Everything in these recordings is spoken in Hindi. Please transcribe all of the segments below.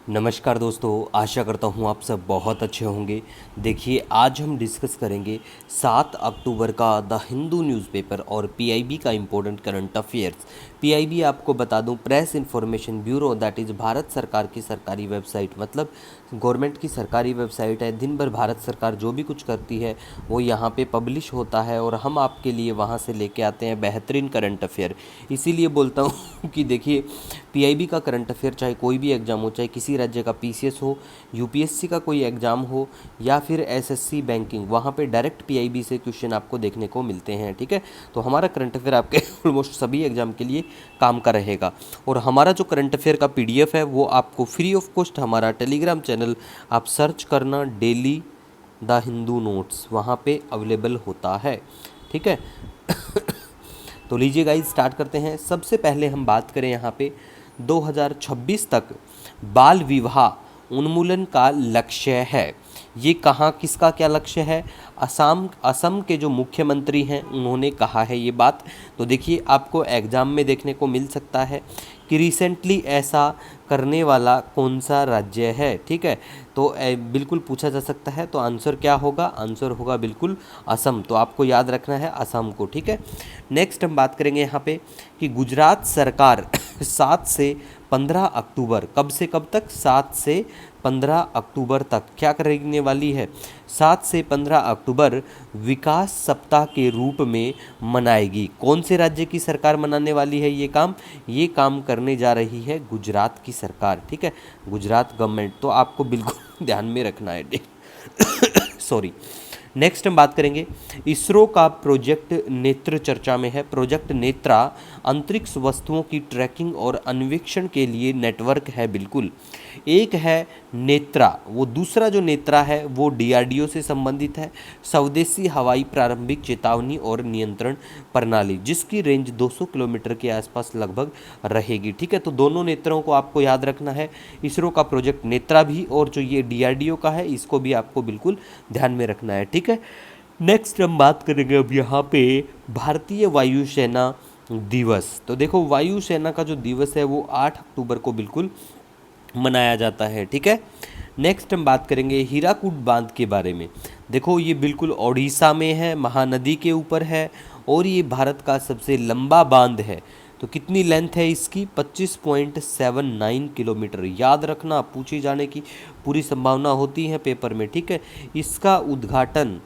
नमस्कार दोस्तों, आशा करता हूँ आप सब बहुत अच्छे होंगे। देखिए, आज हम डिस्कस करेंगे 7 अक्टूबर का द हिंदू न्यूज़पेपर और पीआईबी का इम्पोर्टेंट करंट अफेयर्स। पीआईबी आपको बता दूं, press information bureau, that is Bharat सरकार की सरकारी वेबसाइट, मतलब गवर्नमेंट की सरकारी वेबसाइट है। दिन भर भारत सरकार जो भी कुछ करती है वो यहाँ पे पब्लिश होता है और हम आपके लिए वहाँ से लेके आते हैं बेहतरीन करंट अफेयर। इसीलिए बोलता हूँ कि देखिए, पीआईबी का करंट अफेयर चाहे कोई भी एग्ज़ाम हो, चाहे किसी राज्य का पीसीएस हो, यूपीएससी का कोई एग्ज़ाम हो या फिर एसएससी बैंकिंग, वहाँ पे डायरेक्ट पीआईबी से क्वेश्चन आपको देखने को मिलते हैं। ठीक है, तो हमारा करंट अफेयर आपके ऑलमोस्ट सभी एग्ज़ाम के लिए काम का रहेगा। और हमारा जो करंट अफेयर का पीडीएफ है वो आपको फ्री ऑफ कॉस्ट हमारा टेलीग्राम चैनल आप सर्च करना, डेली द हिंदू नोट्स, वहाँ पे अवेलेबल होता है। ठीक है तो लीजिए गाइस, स्टार्ट करते हैं। सबसे पहले हम बात करें यहाँ पे 2026 तक बाल विवाह उन्मूलन का लक्ष्य है। ये कहाँ, किसका क्या लक्ष्य है? असम के जो मुख्यमंत्री हैं उन्होंने कहा है ये बात। तो देखिए, आपको एग्ज़ाम में देखने को मिल सकता है कि रिसेंटली ऐसा करने वाला कौन सा राज्य है। ठीक है, तो बिल्कुल पूछा जा सकता है। तो आंसर क्या होगा? आंसर होगा बिल्कुल असम। तो आपको याद रखना है असम को। ठीक है, नेक्स्ट हम बात करेंगे यहाँ पे कि गुजरात सरकार 7 से 15 अक्टूबर, कब से कब तक? 7 से 15 अक्टूबर तक क्या करने वाली है? 7 से 15 अक्टूबर विकास सप्ताह के रूप में मनाएगी। कौन से राज्य की सरकार मनाने वाली है ये काम? ये काम करने जा रही है गुजरात की सरकार। ठीक है, गुजरात गवर्नमेंट। तो आपको बिल्कुल ध्यान में रखना है सॉरी। नेक्स्ट हम बात करेंगे, इसरो का प्रोजेक्ट नेत्र चर्चा में है। प्रोजेक्ट नेत्रा अंतरिक्ष वस्तुओं की ट्रैकिंग और अन्वेषण के लिए नेटवर्क है। बिल्कुल, एक है नेत्रा, वो दूसरा जो नेत्रा है वो डीआरडीओ से संबंधित है, स्वदेशी हवाई प्रारंभिक चेतावनी और नियंत्रण प्रणाली, जिसकी रेंज 200 किलोमीटर के आसपास लगभग रहेगी। ठीक है, तो दोनों नेत्रों को आपको याद रखना है, इसरो का प्रोजेक्ट नेत्रा भी और जो ये डीआरडीओ का है इसको भी आपको बिल्कुल ध्यान में रखना है। ठीक है, नेक्स्ट हम बात करेंगे अब यहाँ पे भारतीय वायुसेना दिवस। तो देखो, वायुसेना का जो दिवस है वो 8 अक्टूबर को बिल्कुल मनाया जाता है। ठीक है, नेक्स्ट हम बात करेंगे हीराकुड बांध के बारे में। देखो, ये बिल्कुल ओडिशा में है, महानदी के ऊपर है और ये भारत का सबसे लंबा बांध है। तो कितनी लेंथ है इसकी? 25.79 किलोमीटर। याद रखना, पूछे जाने की पूरी संभावना होती है पेपर में। ठीक है, इसका उद्घाटन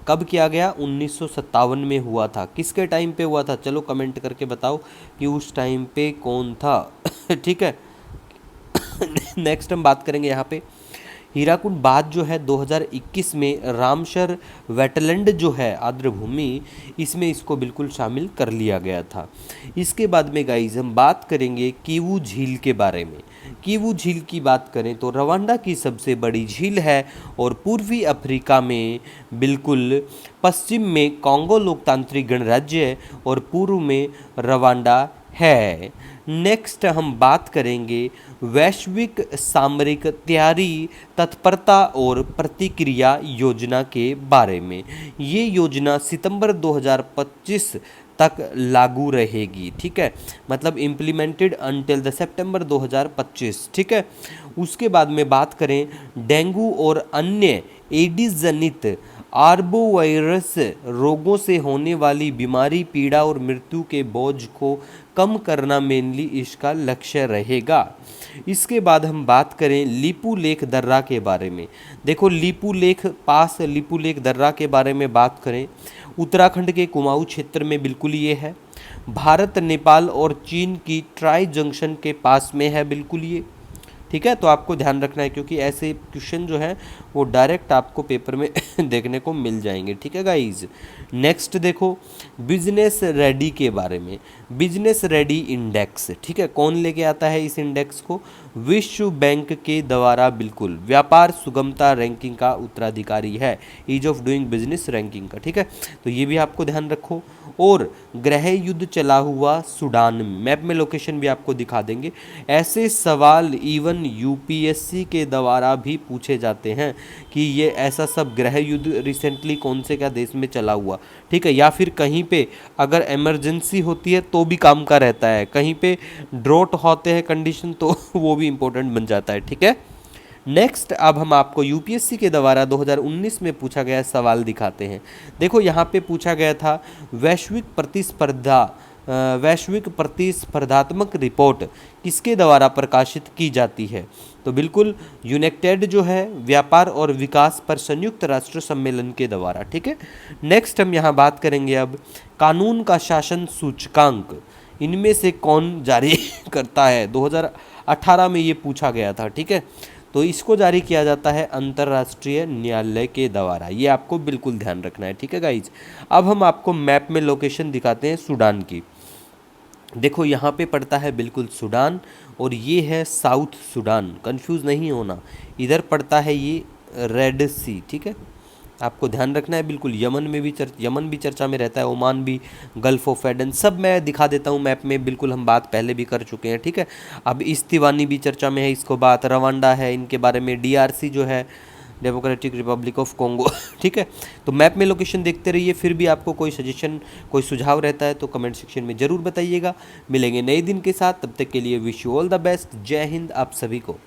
कब किया गया? 1957 में हुआ था। किसके टाइम पे हुआ था? चलो कमेंट करके बताओ कि उस टाइम पे कौन था ठीक है नेक्स्ट हम बात करेंगे यहाँ पे हीराकुड बांध जो है 2021 में रामसर वेटलैंड जो है आर्द्रभूमि, इसमें इसको बिल्कुल शामिल कर लिया गया था। इसके बाद में गाइज हम बात करेंगे किवू झील के बारे में। किवू झील की बात करें तो रवांडा की सबसे बड़ी झील है और पूर्वी अफ्रीका में बिल्कुल पश्चिम में कॉन्गो लोकतांत्रिक गणराज्य है और पूर्व में रवांडा है। नेक्स्ट हम बात करेंगे वैश्विक सामरिक तैयारी, तत्परता और प्रतिक्रिया योजना के बारे में। ये योजना सितंबर 2025 तक लागू रहेगी। ठीक है, मतलब इम्प्लीमेंटेड अनटिल द सितंबर 2025। ठीक है, उसके बाद में बात करें डेंगू और अन्य एडिस जनित आर्बोवायरस रोगों से होने वाली बीमारी, पीड़ा और मृत्यु के बोझ को कम करना मेनली इसका लक्ष्य रहेगा। इसके बाद हम बात करें लीपू लेक दर्रा के बारे में। देखो, लीपू लेक पास लीपू लेक दर्रा के बारे में बात करें, उत्तराखंड के कुमाऊं क्षेत्र में बिल्कुल ये है। भारत, नेपाल और चीन की ट्राई जंक्शन के पास में है बिल्कुल ये। ठीक है, तो आपको ध्यान रखना है क्योंकि ऐसे क्वेश्चन जो है वो डायरेक्ट आपको पेपर में देखने को मिल जाएंगे। ठीक है गाइज, नेक्स्ट देखो बिजनेस रेडी के बारे में। बिजनेस रेडी इंडेक्स, ठीक है, कौन लेके आता है इस इंडेक्स को? विश्व बैंक के द्वारा बिल्कुल व्यापार सुगमता रैंकिंग का उत्तराधिकारी है, ease of doing business ranking का। ठीक है, तो ये भी आपको ध्यान रखो। और गृह युद्ध चला हुआ सूडान, मैप में लोकेशन भी आपको दिखा देंगे। ऐसे सवाल इवन यूपीएससी के द्वारा भी पूछे जाते हैं कि ये ऐसा सब गृह युद्ध रिसेंटली कौन से क्या देश में चला हुआ। ठीक है, या फिर कहीं पे अगर इमरजेंसी होती है तो भी काम का रहता है, कहीं पे ड्रॉट होते हैं कंडीशन तो वो भी इम्पोर्टेंट बन जाता है। ठीक है, नेक्स्ट अब हम आपको यूपीएससी के द्वारा 2019 में पूछा गया सवाल दिखाते हैं। देखो यहाँ पे पूछा गया था वैश्विक प्रतिस्पर्धात्मक रिपोर्ट किसके द्वारा प्रकाशित की जाती है? तो बिल्कुल यूनाइटेड जो है व्यापार और विकास पर संयुक्त राष्ट्र सम्मेलन के द्वारा। ठीक है। नेक्स्ट हम यहाँ बात करेंगे अब कानून का शासन सूचकांक इनमें से कौन जारी करता है? 2018 में ये पूछा गया था। ठीक है। तो इसको जारी किया जाता है अंतर्राष्ट्रीय न्यायालय के द्वारा। ये आपको बिल्कुल ध्यान रखना है। ठीक है गाइज। अब हम आपको मैप में लोकेशन दिखाते हैं सूडान की। देखो यहाँ पे पड़ता है बिल्कुल सूडान और ये है साउथ सूडान, कंफ्यूज नहीं होना। इधर पड़ता है ये रेड सी। ठीक है। आपको ध्यान रखना है बिल्कुल। यमन भी चर्चा में रहता है, ओमान भी, गल्फ ऑफ एडन, सब मैं दिखा देता हूँ मैप में। बिल्कुल हम बात पहले भी कर चुके हैं। ठीक है। अब इस्तीवानी भी चर्चा में है, इसको बात रवांडा है, इनके बारे में डीआरसी जो है डेमोक्रेटिक रिपब्लिक ऑफ कॉन्गो। ठीक है। तो मैप में लोकेशन देखते रहिए। फिर भी आपको कोई सजेशन, कोई सुझाव रहता है तो कमेंट सेक्शन में ज़रूर बताइएगा। मिलेंगे नए दिन के साथ, तब तक के लिए wish you all the best. जय हिंद आप सभी को।